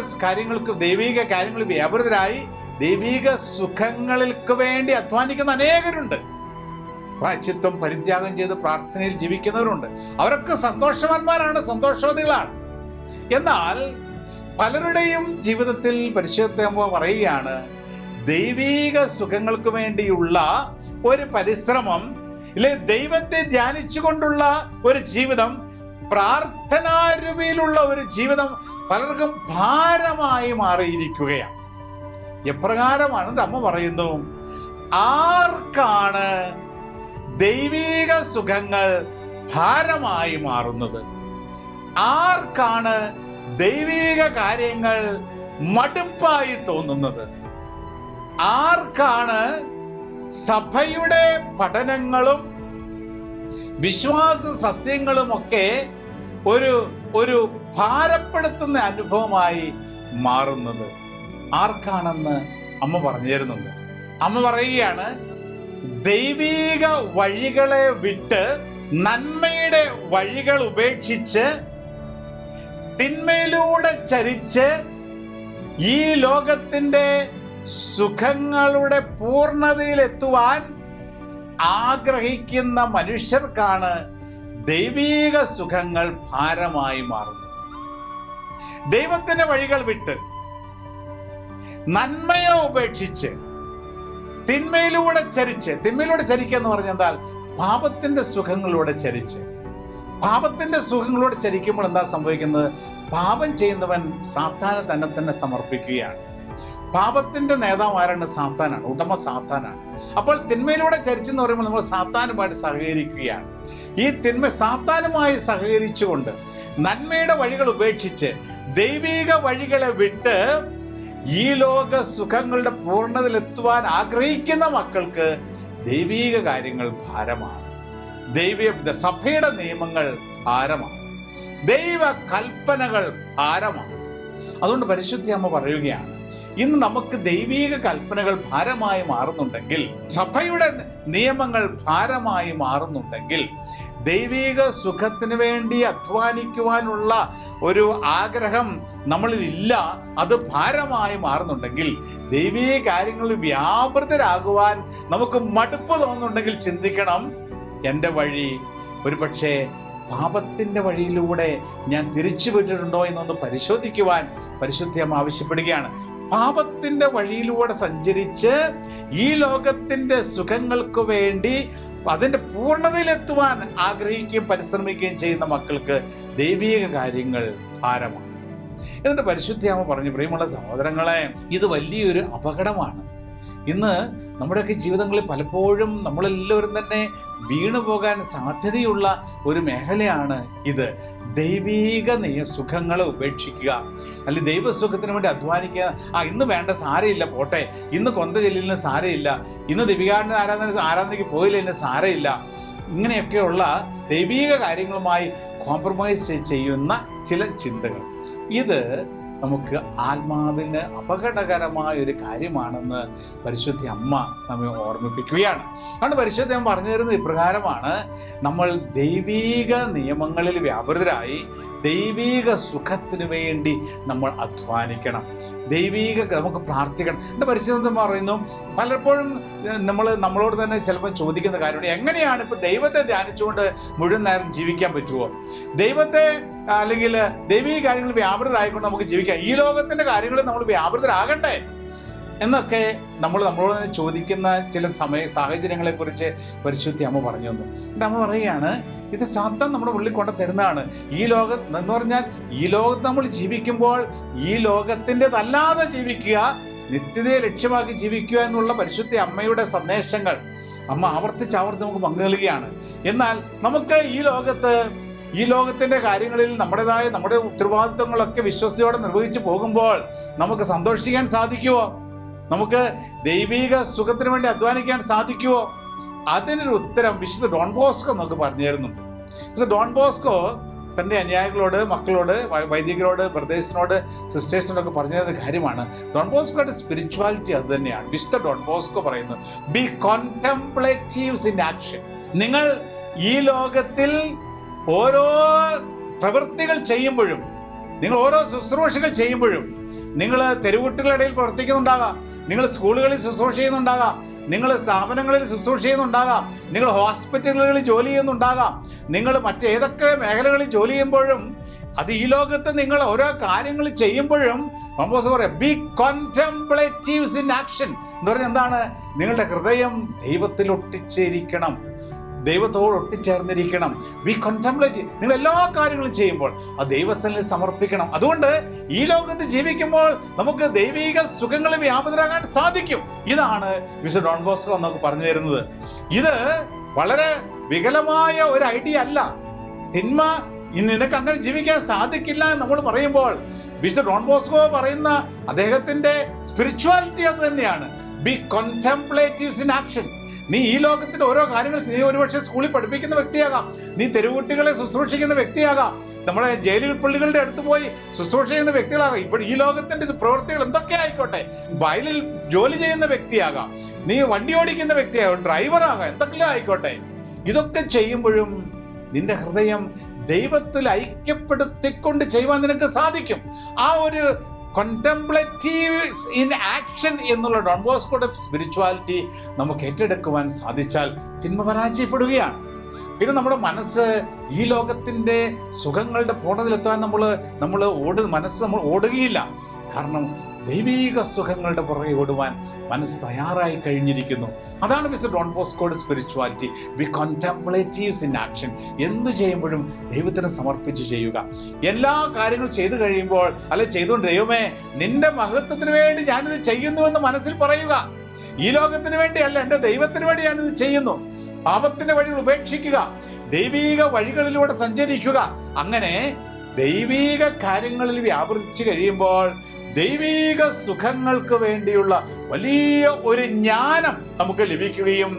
കാര്യങ്ങളിൽ വ്യാപൃതരായി ദൈവിക സുഖങ്ങൾക്ക് വേണ്ടി അധ്വാനിക്കുന്ന അനേകരുണ്ട്. പ്രായശ്ചിത്തം പരിത്യാഗം ചെയ്ത് പ്രാർത്ഥനയിൽ ജീവിക്കുന്നവരുണ്ട്. അവരൊക്കെ സന്തോഷവാന്മാരാണ്, സന്തോഷവതികളാണ്. എന്നാൽ പലരുടെയും ജീവിതത്തിൽ പരിശുദ്ധ പറയുകയാണ്, ദൈവിക സുഖങ്ങൾക്ക് വേണ്ടിയുള്ള ഒരു പരിശ്രമം, ഇല്ലെ ദൈവത്തെ ധ്യാനിച്ചുകൊണ്ടുള്ള ഒരു ജീവിതം, പ്രാർത്ഥനാരൂപിയിലുള്ള ഒരു ജീവിതം പലർക്കും ഭാരമായി മാറിയിരിക്കുകയാണ്. എപ്രകാരമാണെന്ന് അമ്മ പറയുന്നു, ആർക്കാണ് ദൈവിക സുഖങ്ങൾ ഭാരമായി മാറുന്നത്? ആർക്കാണ് ദൈവിക കാര്യങ്ങൾ മടുപ്പായി തോന്നുന്നത്? ആർക്കാണ് സഭയുടെ പഠനങ്ങളും വിശ്വാസ സത്യങ്ങളുമൊക്കെ ഒരു ഭാരപ്പെടുത്തുന്ന അനുഭവമായി മാറുന്നത്? ആർക്കാണെന്ന് അമ്മ പറഞ്ഞു തരുന്നുണ്ട്. അമ്മ പറയുകയാണ്, ദൈവിക വഴികളെ വിട്ട് നന്മയുടെ വഴികൾ ഉപേക്ഷിച്ച് തിന്മയിലൂടെ ചരിച്ച് ഈ ലോകത്തിന്റെ സുഖങ്ങളുടെ പൂർണ്ണതയിലെത്തുവാൻ ആഗ്രഹിക്കുന്ന മനുഷ്യർക്കാണ് ദൈവിക സുഖങ്ങൾ ഭാരമായി മാറുന്നത്. ദൈവത്തിന്റെ വഴികൾ വിട്ട് നന്മയെ ഉപേക്ഷിച്ച് തിന്മയിലൂടെ ചരിക്കുക എന്ന് പറഞ്ഞാൽ എന്താ? പാപത്തിന്റെ സുഖങ്ങളിലൂടെ ചരിക്കുമ്പോൾ എന്താ സംഭവിക്കുന്നത്? പാപം ചെയ്യുന്നവൻ സാത്താനെ തന്നെ സമർപ്പിക്കുകയാണ്. പാപത്തിന്റെ നേതാവ് ആരാണ്? സാത്താനാണ്, ഉടമ സാത്താനാണ്. അപ്പോൾ തിന്മയിലൂടെ ചരിച്ചെന്ന് പറയുമ്പോൾ നമ്മൾ സാത്താനുമായിട്ട് സഹകരിക്കുകയാണ്. ഈ സാത്താനുമായി സഹകരിച്ചുകൊണ്ട് നന്മയുടെ വഴികൾ ഉപേക്ഷിച്ച് ദൈവിക വഴികളെ വിട്ട് ഈ ലോക സുഖങ്ങളുടെ പൂർണ്ണതയിലെത്തുവാൻ ആഗ്രഹിക്കുന്ന മക്കൾക്ക് ദൈവിക കാര്യങ്ങൾ ഭാരമാണ്. സഭയുടെ നിയമങ്ങൾ ഭാരമാണ്. ദൈവ കൽപ്പനകൾ ഭാരമാണ്. അതുകൊണ്ട് പരിശുദ്ധ അമ്മ പറയുകയാണ്, ഇന്ന് നമുക്ക് ദൈവിക കൽപ്പനകൾ ഭാരമായി മാറുന്നുണ്ടെങ്കിൽ, സഭയുടെ നിയമങ്ങൾ ഭാരമായി മാറുന്നുണ്ടെങ്കിൽ, ദൈവിക സുഖത്തിന് വേണ്ടി അധ്വാനിക്കുവാനുള്ള ഒരു ആഗ്രഹം നമ്മളിൽ ഇല്ല, അത് ഭാരമായി മാറുന്നുണ്ടെങ്കിൽ, ദൈവിക കാര്യങ്ങളിൽ വ്യാപൃതരാകുവാൻ നമുക്ക് മടുപ്പ് തോന്നുന്നുണ്ടെങ്കിൽ ചിന്തിക്കണം, എൻ്റെ വഴി ഒരുപക്ഷെ പാപത്തിൻ്റെ വഴിയിലൂടെ ഞാൻ തിരിച്ചു വിട്ടിട്ടുണ്ടോ എന്നൊന്ന് പരിശോധിക്കുവാൻ പരിശുദ്ധം ആവശ്യപ്പെടുകയാണ്. പാപത്തിൻ്റെ വഴിയിലൂടെ സഞ്ചരിച്ച് ഈ ലോകത്തിൻ്റെ സുഖങ്ങൾക്ക് വേണ്ടി അതിൻ്റെ പൂർണ്ണതയിലെത്തുവാൻ ആഗ്രഹിക്കുകയും പരിശ്രമിക്കുകയും ചെയ്യുന്ന മക്കൾക്ക് ദൈവിക കാര്യങ്ങൾ ഭാരമാണ്. എന്നിട്ട് പരിശുദ്ധയാമ പറഞ്ഞു, പ്രിയമുള്ള സഹോദരങ്ങളെ, ഇത് വലിയൊരു അപകടമാണ്. ഇന്ന് നമ്മുടെയൊക്കെ ജീവിതങ്ങളിൽ പലപ്പോഴും നമ്മളെല്ലാവരും തന്നെ വീണു പോകാൻ സാധ്യതയുള്ള ഒരു മേഖലയാണ് ഇത്. ദൈവീക സുഖങ്ങളെ ഉപേക്ഷിക്കുക, അല്ലെങ്കിൽ ദൈവസുഖത്തിന് വേണ്ടി അധ്വാനിക്കുക. ഇന്ന് വേണ്ട, സാരയില്ല, പോട്ടെ, ഇന്ന് കൊന്ത ചെല്ലിന് സാരയില്ല, ഇന്ന് ദൈവികാരുടെ ആരാധനയ്ക്ക് പോയില്ല, സാരയില്ല. ഇങ്ങനെയൊക്കെയുള്ള ദൈവീക കാര്യങ്ങളുമായി കോംപ്രമൈസ് ചെയ്യുന്ന ചില ചിന്തകൾ, ഇത് നമുക്ക് ആത്മാവിന് അപകടകരമായ ഒരു കാര്യമാണെന്ന് പരിശുദ്ധ അമ്മ നമ്മെ ഓർമ്മിപ്പിക്കുകയാണ്. അതുകൊണ്ട് പരിശുദ്ധ അമ്മ പറഞ്ഞു തരുന്നത് ഇപ്രകാരമാണ്: നമ്മൾ ദൈവീക നിയമങ്ങളിൽ വ്യാപൃതരായി ദൈവീക സുഖത്തിന് വേണ്ടി നമ്മൾ അധ്വാനിക്കണം, നമുക്ക് പ്രാർത്ഥിക്കണം. എൻ്റെ പരിശുദ്ധം പറയുന്നു, പലപ്പോഴും നമ്മളോട് തന്നെ ചിലപ്പോൾ ചോദിക്കുന്ന കാര്യമാണ്, എങ്ങനെയാണ് ഇപ്പോൾ ദൈവത്തെ ധ്യാനിച്ചുകൊണ്ട് മുഴുവൻ നേരം ജീവിക്കാൻ പറ്റുമോ? ദൈവത്തെ അല്ലെങ്കിൽ ദൈവീക കാര്യങ്ങൾ വ്യാപൃതരായിക്കൊണ്ട് നമുക്ക് ജീവിക്കാം, ഈ ലോകത്തിൻ്റെ കാര്യങ്ങളിൽ നമ്മൾ വ്യാപൃതരാകട്ടെ എന്നൊക്കെ നമ്മളോട് തന്നെ ചോദിക്കുന്ന ചില സാഹചര്യങ്ങളെക്കുറിച്ച് പരിശുദ്ധി അമ്മ പറഞ്ഞു തന്നു. എൻ്റെ അമ്മ പറയുകയാണ്, ഇത് സാത്താൻ നമ്മുടെ ഉള്ളിൽ കൊണ്ട് തരുന്നതാണ്. ഈ ലോകം എന്ന് പറഞ്ഞാൽ, ഈ ലോകത്ത് നമ്മൾ ജീവിക്കുമ്പോൾ ഈ ലോകത്തിൻ്റെതല്ലാതെ ജീവിക്കുക, നിത്യതയെ ലക്ഷ്യമാക്കി ജീവിക്കുക എന്നുള്ള പരിശുദ്ധ അമ്മയുടെ സന്ദേശങ്ങൾ അമ്മ ആവർത്തിച്ച് നമുക്ക് പങ്കുകൊള്ളുകയാണ്. എന്നാൽ നമുക്ക് ഈ ലോകത്തിൻ്റെ കാര്യങ്ങളിൽ നമ്മുടെ ഉത്തരവാദിത്വങ്ങളൊക്കെ വിശ്വസ്തയോടെ നിർവഹിച്ചു പോകുമ്പോൾ നമുക്ക് സന്തോഷിക്കാൻ സാധിക്കുമോ? നമുക്ക് ദൈവിക സുഖത്തിന് വേണ്ടി അധ്വാനിക്കാൻ സാധിക്കുമോ? അതിനൊരു ഉത്തരം വിശുദ്ധ ഡോൺ ബോസ്കോ നമുക്ക് പറഞ്ഞു തരുന്നുണ്ട്. വിശുദ്ധ ഡോൺ ബോസ്കോ തൻ്റെ അനുയായികളോട്, മക്കളോട്, വൈദികരോട്, ബ്രദേഴ്സിനോട്, സിസ്റ്റേഴ്സിനോടൊക്കെ പറഞ്ഞു തരുന്ന കാര്യമാണ്. ഡോൺ ബോസ്കോയുടെ സ്പിരിച്വാലിറ്റി അത് തന്നെയാണ്. വിശുദ്ധ ഡോൺ ബോസ്കോ പറയുന്നു, ബി കോൺടെംപ്ലേറ്റീവ്സ് ഇൻ ആക്ഷൻ. നിങ്ങൾ ഈ ലോകത്തിൽ ഓരോ പ്രവൃത്തികൾ ചെയ്യുമ്പോഴും, നിങ്ങൾ ഓരോ ശുശ്രൂഷകൾ ചെയ്യുമ്പോഴും, നിങ്ങൾ തെരുവുകുട്ടികളുടെ ഇടയിൽ പ്രവർത്തിക്കുന്നുണ്ടാകാം, നിങ്ങൾ സ്കൂളുകളിൽ ശുശ്രൂഷ ചെയ്യുന്നുണ്ടാകാം, നിങ്ങൾ സ്ഥാപനങ്ങളിൽ ശുശ്രൂഷ ചെയ്യുന്നുണ്ടാകാം, നിങ്ങൾ ഹോസ്പിറ്റലുകളിൽ ജോലി ചെയ്യുന്നുണ്ടാകാം, നിങ്ങൾ മറ്റേതൊക്കെ മേഖലകളിൽ ജോലി ചെയ്യുമ്പോഴും, അത് ഈ ലോകത്ത് നിങ്ങൾ ഓരോ കാര്യങ്ങൾ ചെയ്യുമ്പോഴും ബി കോൺടെംപ്ലേറ്റീവ്സ് ഇൻ ആക്ഷൻ എന്ന് പറഞ്ഞാൽ എന്താണ്? നിങ്ങളുടെ ഹൃദയം ദൈവത്തിൽ ഒട്ടിച്ചിരിക്കണം, ദൈവത്തോട് ഒട്ടിച്ചേർന്നിരിക്കണം. വി കോൺടെംപ്ലേറ്റ്. നിങ്ങൾ എല്ലാ കാര്യങ്ങളും ചെയ്യുമ്പോൾ അത് ദൈവസ്ഥലിൽ സമർപ്പിക്കണം. അതുകൊണ്ട് ഈ ലോകത്ത് ജീവിക്കുമ്പോൾ നമുക്ക് ദൈവിക സുഖങ്ങളിൽ വ്യാപൃതരാകാൻ സാധിക്കും. ഇതാണ് വിശുദ്ധ ഡോൺ ബോസ്കോ നമുക്ക് പറഞ്ഞു തരുന്നത്. ഇത് വളരെ വികലമായ ഒരു ഐഡിയ അല്ല. തിന്മ നിനക്ക് അങ്ങനെ ജീവിക്കാൻ സാധിക്കില്ല എന്ന് നമ്മൾ പറയുമ്പോൾ വിശുദ്ധ ഡോൺ ബോസ്കോ പറയുന്ന അദ്ദേഹത്തിന്റെ സ്പിരിച്വാലിറ്റി അത് തന്നെയാണ്. Be contemplatives in action. നീ ഈ ലോകത്തിന്റെ ഓരോ കാര്യങ്ങൾ, നീ ഒരുപക്ഷെ സ്കൂളിൽ പഠിപ്പിക്കുന്ന വ്യക്തിയാകാം, നീ തെരുവുകുട്ടികളെ ശുശ്രൂഷിക്കുന്ന വ്യക്തിയാകാം, നമ്മുടെ ജയിലുകൾ പള്ളികളുടെ അടുത്ത് പോയി ശുശ്രൂഷ ചെയ്യുന്ന വ്യക്തികളാകാം, ഇവിടെ ഈ ലോകത്തിന്റെ പ്രവൃത്തികൾ എന്തൊക്കെ ആയിക്കോട്ടെ, വയലിൽ ജോലി ചെയ്യുന്ന വ്യക്തിയാകാം, നീ വണ്ടി ഓടിക്കുന്ന വ്യക്തിയാകാം, ഡ്രൈവറാകാം, എന്തൊക്കെയോ ആയിക്കോട്ടെ. ഇതൊക്കെ ചെയ്യുമ്പോഴും നിന്റെ ഹൃദയം ദൈവത്തിൽ ഐക്യപ്പെടുത്തിക്കൊണ്ട് ചെയ്യുവാൻ നിനക്ക് സാധിക്കും. ആ ഒരു കോൺടെംപ്ലേറ്റീവ്സ് ഇൻ ആക്ഷൻ എന്നുള്ള ഡോൺ ബോസ്കോയുടെ സ്പിരിച്വാലിറ്റി നമുക്ക് ഏറ്റെടുക്കുവാൻ സാധിച്ചാൽ തിന്മ പരാജയപ്പെടുകയാണ്. പിന്നെ നമ്മുടെ മനസ്സ് ഈ ലോകത്തിൻ്റെ സുഖങ്ങളുടെ പൂർണ്ണതയിലെത്താൻ നമ്മൾ ഓടുകയില്ല. കാരണം ദൈവീക സുഖങ്ങളുടെ പുറകെ ഓടുവാൻ മനസ്സ് തയ്യാറായി കഴിഞ്ഞിരിക്കുന്നു. അതാണ് മിസ്റ്റർ ഡോൺ ബോസ്കോയുടെ spirituality. Be contemplatives in action. എന്ത് ചെയ്യുമ്പോഴും ദൈവത്തിന് സമർപ്പിച്ച് ചെയ്യുക. എല്ലാ കാര്യങ്ങളും ചെയ്തു കഴിയുമ്പോൾ ചെയ്തുകൊണ്ട്, ദൈവമേ നിന്റെ മഹത്വത്തിന് വേണ്ടി ഞാനിത് ചെയ്യുന്നുവെന്ന് മനസ്സിൽ പറയുക. ഈ ലോകത്തിന് വേണ്ടിയല്ല, എൻ്റെ ദൈവത്തിന് വേണ്ടി ഞാനിത് ചെയ്യുന്നു. പാപത്തിന്റെ വഴികൾ ഉപേക്ഷിക്കുക, ദൈവീക വഴികളിലൂടെ സഞ്ചരിക്കുക. അങ്ങനെ ദൈവീക കാര്യങ്ങളിൽ വ്യാപരിച്ചു കഴിയുമ്പോൾ ദൈവീക സുഖങ്ങൾക്ക് വേണ്ടിയുള്ള വലിയ ഒരു ജ്ഞാനം നമുക്ക് ലഭിക്കുകയും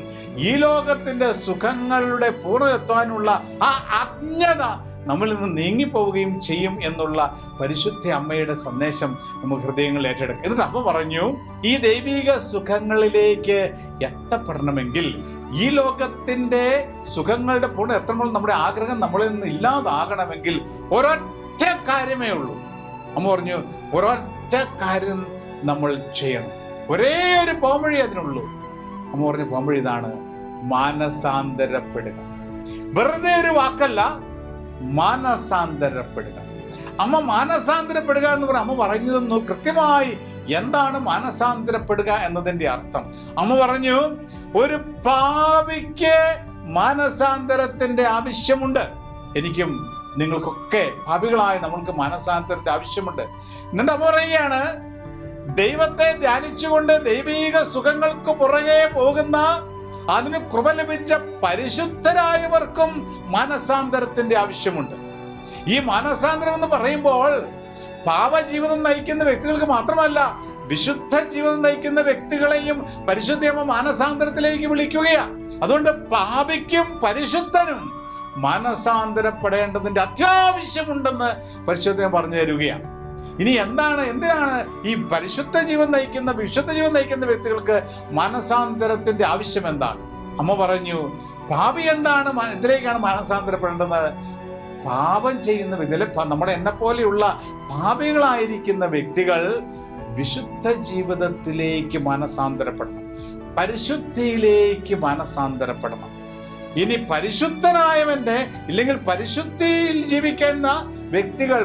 ഈ ലോകത്തിന്റെ സുഖങ്ങളുടെ പൂർണ്ണമെത്താനുള്ള ആ അജ്ഞത നമ്മളിൽ നിന്ന് നീങ്ങിപ്പോവുകയും ചെയ്യും എന്നുള്ള പരിശുദ്ധ അമ്മയുടെ സന്ദേശം നമുക്ക് ഹൃദയങ്ങളിൽ ഏറ്റെടുക്കും. എന്നിട്ട് അമ്മ പറഞ്ഞു, ഈ ദൈവീക സുഖങ്ങളിലേക്ക് എത്തപ്പെടണമെങ്കിൽ, ഈ ലോകത്തിന്റെ സുഖങ്ങളുടെ പൂർണ്ണ എത്തണമെങ്കിൽ, നമ്മുടെ ആഗ്രഹം നമ്മളിൽ നിന്ന് ഇല്ലാതാകണമെങ്കിൽ ഒരൊറ്റ കാര്യമേ ഉള്ളൂ. അമ്മ പറഞ്ഞു, ഒരൊറ്റ കാര്യം നമ്മൾ ചെയ്യണം. ഒരേ ഒരു പോംവഴി അതിനുള്ളൂ. അമ്മ പറഞ്ഞ പോംവഴി ഇതാണ്: മാനസാന്തരപ്പെടുക. വെറുതെ ഒരു വാക്കല്ല, മാനസാന്തരപ്പെടുക. അമ്മ മാനസാന്തരപ്പെടുക എന്ന് പറഞ്ഞ അമ്മ പറഞ്ഞു തന്നു കൃത്യമായി എന്താണ് മാനസാന്തരപ്പെടുക എന്നതിന്റെ അർത്ഥം. അമ്മ പറഞ്ഞു, ഒരു പാപിക്ക് മാനസാന്തരത്തിന്റെ ആവശ്യമുണ്ട്. എനിക്കും നിങ്ങൾക്കൊക്കെ, പാപികളായ നമ്മൾക്ക് മാനസാന്തരത്തെ ആവശ്യമുണ്ട്. എന്നിട്ട് അമ്മ പറയുകയാണ്, ദൈവത്തെ ധ്യാനിച്ചുകൊണ്ട് ദൈവീക സുഖങ്ങൾക്ക് പുറകെ പോകുന്ന, അതിന് കൃപ ലഭിച്ച പരിശുദ്ധരായവർക്കും മാനസാന്തരത്തിന്റെ ആവശ്യമുണ്ട്. ഈ മാനസാന്തരം എന്ന് പറയുമ്പോൾ പാപജീവിതം നയിക്കുന്ന വ്യക്തികൾക്ക് മാത്രമല്ല, വിശുദ്ധ ജീവിതം നയിക്കുന്ന വ്യക്തികളെയും പരിശുദ്ധയമ്മ മാനസാന്തരത്തിലേക്ക് വിളിക്കുകയാണ്. അതുകൊണ്ട് പാപിക്കും പരിശുദ്ധനും മാനസാന്തരപ്പെടേണ്ടതിന്റെ അത്യാവശ്യമുണ്ടെന്ന് പരിശുദ്ധൻ പറഞ്ഞു തരികയാണ്. ഇനി എന്തിനാണ് ഈ പരിശുദ്ധ ജീവൻ നയിക്കുന്ന, വിശുദ്ധ ജീവൻ നയിക്കുന്ന വ്യക്തികൾക്ക് മാനസാന്തരത്തിന്റെ ആവശ്യം എന്താണ്? അമ്മ പറഞ്ഞു, പാപി എന്തിലേക്കാണ് മാനസാന്തരപ്പെടേണ്ടത്? പാപം ചെയ്യുന്ന ഇതിലെ എന്നെ പോലെയുള്ള പാപികളായിരിക്കുന്ന വ്യക്തികൾ വിശുദ്ധ ജീവിതത്തിലേക്ക് മാനസാന്തരപ്പെടണം, പരിശുദ്ധിയിലേക്ക് മാനസാന്തരപ്പെടണം. ഇനി പരിശുദ്ധനായവന്റെ ഇല്ലെങ്കിൽ പരിശുദ്ധിയിൽ ജീവിക്കുന്ന വ്യക്തികൾ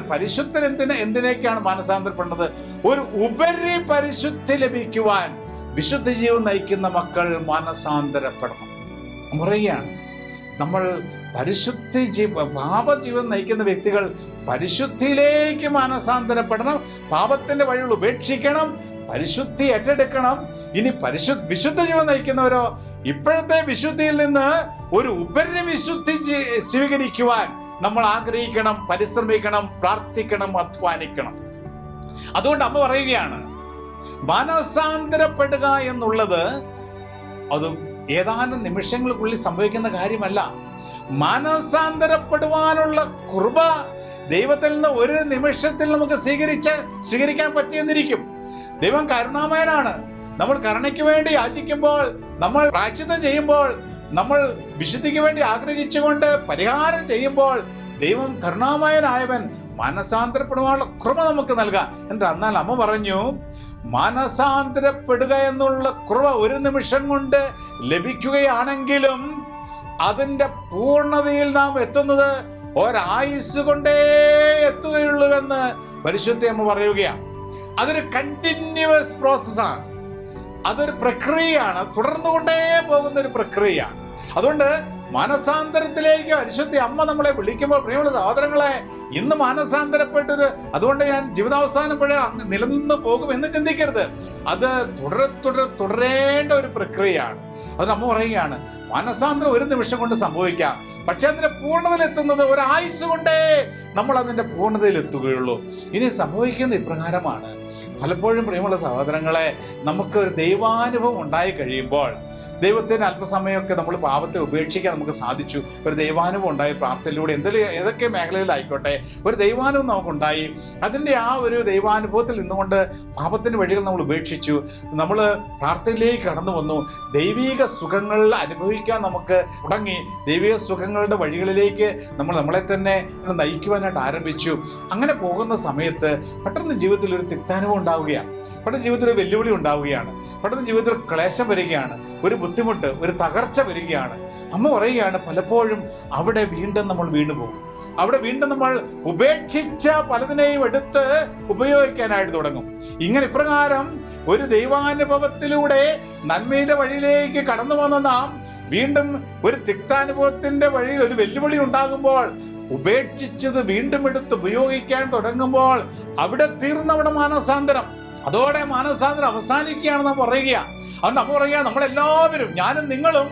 എന്തിനേക്കാണ് മാനസാന്തരപ്പെടുന്നത്? ഒരു ഉപരി പരിശുദ്ധി ലഭിക്കുവാൻ വിശുദ്ധ ജീവൻ നയിക്കുന്ന മക്കൾ മാനസാന്തരപ്പെടണം. പറയുകയാണ്, നമ്മൾ പാപജീവൻ നയിക്കുന്ന വ്യക്തികൾ പരിശുദ്ധിയിലേക്ക് മാനസാന്തരപ്പെടണം, പാപത്തിന്റെ വഴികൾ ഉപേക്ഷിക്കണം, പരിശുദ്ധി ഏറ്റെടുക്കണം. ഇനി വിശുദ്ധ ജീവൻ നയിക്കുന്നവരോ ഇപ്പോഴത്തെ വിശുദ്ധിയിൽ നിന്ന് ഒരു ഉപരി വിശുദ്ധി സ്വീകരിക്കുവാൻ നമ്മൾ ആഗ്രഹിക്കണം, പരിശ്രമിക്കണം, പ്രാർത്ഥിക്കണം, അധ്വാനിക്കണം. അതുകൊണ്ട് അമ്മ പറയുകയാണ്, മാനസാന്തരപ്പെടുക എന്നുള്ളത് അത് ഏതാനും നിമിഷങ്ങൾക്കുള്ളിൽ സംഭവിക്കുന്ന കാര്യമല്ല. മാനസാന്തരപ്പെടുവാനുള്ള കൃപ ദൈവത്തിൽ നിന്ന് ഒരു നിമിഷത്തിൽ നമുക്ക് സ്വീകരിക്കാൻ പറ്റിയെന്നിരിക്കും. ദൈവം കരുണാമയനാണ്. നമ്മൾ കരുണയ്ക്ക് വേണ്ടി യാചിക്കുമ്പോൾ, നമ്മൾ പ്രായശ്ചിത്തം ചെയ്യുമ്പോൾ, നമ്മൾ വിശുദ്ധിക്ക് വേണ്ടി ആഗ്രഹിച്ചുകൊണ്ട് പരിഹാരം ചെയ്യുമ്പോൾ ദൈവം കരുണാമയനായവൻ മാനസാന്തരപ്പെടുവാനുള്ള കൃപ നമുക്ക് നൽകാം. എന്നാൽ അമ്മ പറഞ്ഞു, മാനസാന്തരപ്പെടുക എന്നുള്ള കൃപ ഒരു നിമിഷം കൊണ്ട് ലഭിക്കുകയാണെങ്കിലും അതിന്റെ പൂർണ്ണതയിൽ നാം എത്തുന്നത് ഒരായുസ് കൊണ്ടേ എത്തുകയുള്ളൂവെന്ന് പരിശുദ്ധ അമ്മ പറയുകയാണ്. അതൊരു കണ്ടിന്യൂവസ് പ്രോസസ്സാണ്, അതൊരു പ്രക്രിയയാണ്, തുടർന്നുകൊണ്ടേ പോകുന്ന ഒരു പ്രക്രിയയാണ്. അതുകൊണ്ട് മാനസാന്തരത്തിലേക്ക് പരിശുദ്ധ അമ്മ നമ്മളെ വിളിക്കുമ്പോൾ, പ്രിയമുള്ള സഹോദരങ്ങളെ, ഇന്ന് മാനസാന്തരപ്പെട്ടത് അതുകൊണ്ട് ഞാൻ ജീവിതാവസാനം വരെ നിലനിന്ന് പോകും എന്ന് ചിന്തിക്കരുത്. അത് തുടരേണ്ട ഒരു പ്രക്രിയയാണ്. അത് അമ്മ പറയുകയാണ്, മാനസാന്തരം ഒരു നിമിഷം കൊണ്ട് സംഭവിക്കാം, പക്ഷെ അതിന്റെ പൂർണ്ണതയിൽ എത്തുന്നത് ഒരായുസ് കൊണ്ടേ നമ്മൾ അതിന്റെ പൂർണ്ണതയിൽ എത്തുകയുള്ളൂ. ഇനി സംഭവിക്കുന്ന ഇപ്രകാരമാണ്. പലപ്പോഴും പ്രിയമുള്ള സഹോദരങ്ങളെ, നമുക്ക് ഒരു ദൈവാനുഭവം ഉണ്ടായി കഴിയുമ്പോൾ, ദൈവത്തിന് അല്പസമയമൊക്കെ നമ്മൾ പാപത്തെ ഉപേക്ഷിക്കാൻ നമുക്ക് സാധിച്ചു, ഒരു ദൈവാനുഭവം ഉണ്ടായി, പ്രാർത്ഥനയിലൂടെ ഏതൊക്കെ മേഖലയിലായിക്കോട്ടെ ഒരു ദൈവാനുഭവം നമുക്കുണ്ടായി. അതിൻ്റെ ആ ഒരു ദൈവാനുഭവത്തിൽ നിന്നുകൊണ്ട് പാപത്തിൻ്റെ വഴികൾ നമ്മൾ ഉപേക്ഷിച്ചു, നമ്മൾ പ്രാർത്ഥനയിലേക്ക് കടന്നു വന്നു, ദൈവിക സുഖങ്ങൾ അനുഭവിക്കാൻ നമുക്ക് തുടങ്ങി, ദൈവിക സുഖങ്ങളുടെ വഴികളിലേക്ക് നമ്മളെ തന്നെ നയിക്കുവാനായിട്ട് ആരംഭിച്ചു. അങ്ങനെ പോകുന്ന സമയത്ത് പെട്ടെന്ന് ജീവിതത്തിൽ ഒരു തിക്താനുഭവം ഉണ്ടാവുകയാണ്, പെട്ടെന്ന് ജീവിതത്തിൽ ഒരു വെല്ലുവിളി ഉണ്ടാവുകയാണ്, പെട്ടെന്ന് ജീവിതത്തിൽ ക്ലേശം വരികയാണ്, ഒരു ബുദ്ധിമുട്ട്, ഒരു തകർച്ച വരികയാണ്. അമ്മ പറയുകയാണ്, പലപ്പോഴും അവിടെ വീണ്ടും നമ്മൾ വീണുപോകും, അവിടെ വീണ്ടും നമ്മൾ ഉപേക്ഷിച്ച പലതിനെയും എടുത്ത് ഉപയോഗിക്കാനായിട്ട് തുടങ്ങും. ഇങ്ങനെ ഇപ്രകാരം ഒരു ദൈവാനുഭവത്തിലൂടെ നന്മയുടെ വഴിയിലേക്ക് കടന്നു വന്ന നാം വീണ്ടും ഒരു തിക്താനുഭവത്തിന്റെ വഴിയിൽ ഒരു വെല്ലുവിളി ഉണ്ടാകുമ്പോൾ ഉപേക്ഷിച്ചത് വീണ്ടും എടുത്ത് ഉപയോഗിക്കാൻ തുടങ്ങുമ്പോൾ അവിടെ തീർന്നവിടെ മാനസാന്തരം, അതോടെ മാനസാന്തരം അവസാനിക്കുകയാണെന്ന് നാം പറയുകയാണ്. അതുകൊണ്ട് അമ്മ പറയുക, നമ്മളെല്ലാവരും, ഞാനും നിങ്ങളും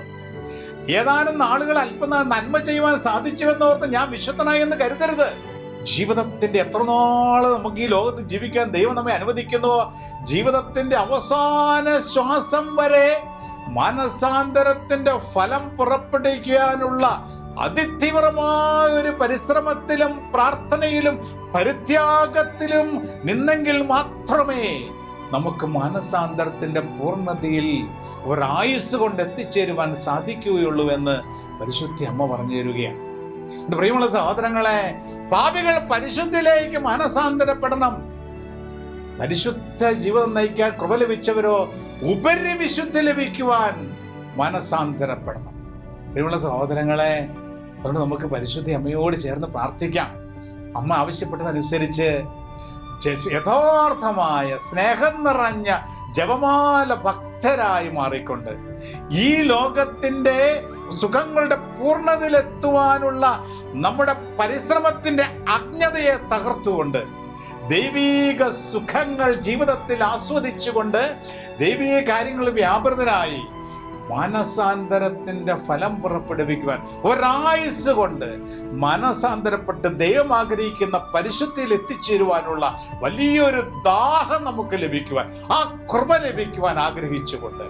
ഏതാനും നാളുകൾ അല്പം നന്മ ചെയ്യുവാൻ സാധിച്ചുവെന്നോർത്ത് ഞാൻ വിശുദ്ധനായി എന്ന് കരുതരുത്. ജീവിതത്തിന്റെ എത്ര നാള് നമുക്ക് ഈ ലോകത്ത് ജീവിക്കാൻ ദൈവം നമ്മെ അനുവദിക്കുന്നുവോ, ജീവിതത്തിന്റെ അവസാന ശ്വാസം വരെ മാനസാന്തരത്തിന്റെ ഫലം പുറപ്പെടുവിക്കാനുള്ള അതിതീവ്രമായ ഒരു പരിശ്രമത്തിലും പ്രാർത്ഥനയിലും പരിത്യാഗത്തിലും നിന്നെങ്കിൽ മാത്രമേ നമുക്ക് മാനസാന്തരത്തിന്റെ പൂർണ്ണതയിൽ ഒരായുസ് കൊണ്ട് എത്തിച്ചേരുവാൻ സാധിക്കുകയുള്ളൂ എന്ന് പരിശുദ്ധ അമ്മ പറഞ്ഞു തരികയാണ്. എന്റെ പ്രിയമുള്ള സഹോദരങ്ങളെ, പാപികൾ പരിശുദ്ധിയിലേക്ക് മാനസാന്തരപ്പെടണം. പരിശുദ്ധ ജീവിതം നയിക്കാൻ കൃപ ലഭിച്ചവരോ ഉപരി വിശുദ്ധി ലഭിക്കുവാൻ മാനസാന്തരപ്പെടണം. പ്രിയമുള്ള സഹോദരങ്ങളെ, അതുകൊണ്ട് നമുക്ക് പരിശുദ്ധ അമ്മയോട് ചേർന്ന് പ്രാർത്ഥിക്കാം. അമ്മ ആവശ്യപ്പെട്ടതനുസരിച്ച് യഥാർത്ഥമായ സ്നേഹം നിറഞ്ഞ ജപമാല ഭക്തരായി മാറിക്കൊണ്ട് ഈ ലോകത്തിന്റെ സുഖങ്ങളുടെ പൂർണ്ണതയിലെത്തുവാനുള്ള നമ്മുടെ പരിശ്രമത്തിന്റെ അജ്ഞതയെ തകർത്തുകൊണ്ട് ദൈവീക സുഖങ്ങൾ ജീവിതത്തിൽ ആസ്വദിച്ചുകൊണ്ട് ദൈവീക കാര്യങ്ങളിൽ വ്യാപൃതരായി മനസാന്തരത്തിന്റെ ഫലം പുറപ്പെടുവിക്കുവാൻ ഒരായുസ് കൊണ്ട് മനസാന്തരപ്പെട്ട് ദൈവം ആഗ്രഹിക്കുന്ന പരിശുദ്ധിയിൽ എത്തിച്ചേരുവാനുള്ള വലിയൊരു ദാഹം നമുക്ക് ലഭിക്കുവാൻ, ആ കൃപ ലഭിക്കുവാൻ ആഗ്രഹിച്ചുകൊണ്ട്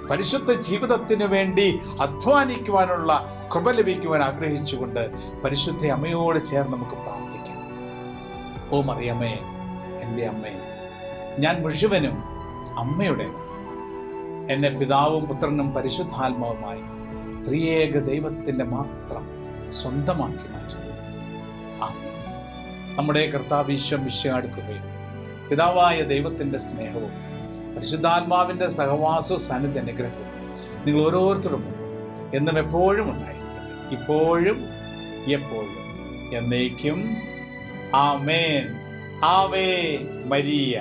പരിശുദ്ധ ജീവിതത്തിന് വേണ്ടി അധ്വാനിക്കുവാനുള്ള കൃപ ലഭിക്കുവാൻ ആഗ്രഹിച്ചുകൊണ്ട് പരിശുദ്ധ അമ്മയോട് ചേർന്ന് നമുക്ക് പ്രാർത്ഥിക്കാം. ഓ മറിയമ്മേ, എൻ്റെ അമ്മേ, ഞാൻ മുഴുവനും അമ്മയുടെ, എന്നെ പിതാവും പുത്രനും പരിശുദ്ധാത്മാവുമായി ത്രിയേക ദൈവത്തിൻ്റെ മാത്രം സ്വന്തമാക്കി മാറ്റുന്നു. ആമേൻ. നമ്മുടെ കർത്താവ് ഈശോ മിശിഹായുടെ കൃപയും പിതാവായ ദൈവത്തിൻ്റെ സ്നേഹവും പരിശുദ്ധാത്മാവിൻ്റെ സഹവാസവും സാന്നിധ്യ അനുഗ്രഹവും നിങ്ങൾ ഓരോരുത്തരും എന്നും എപ്പോഴും ഉണ്ടായിരിക്കട്ടെ, ഇപ്പോഴും എപ്പോഴും എന്നേക്കും. ആമേൻ. Ave Maria.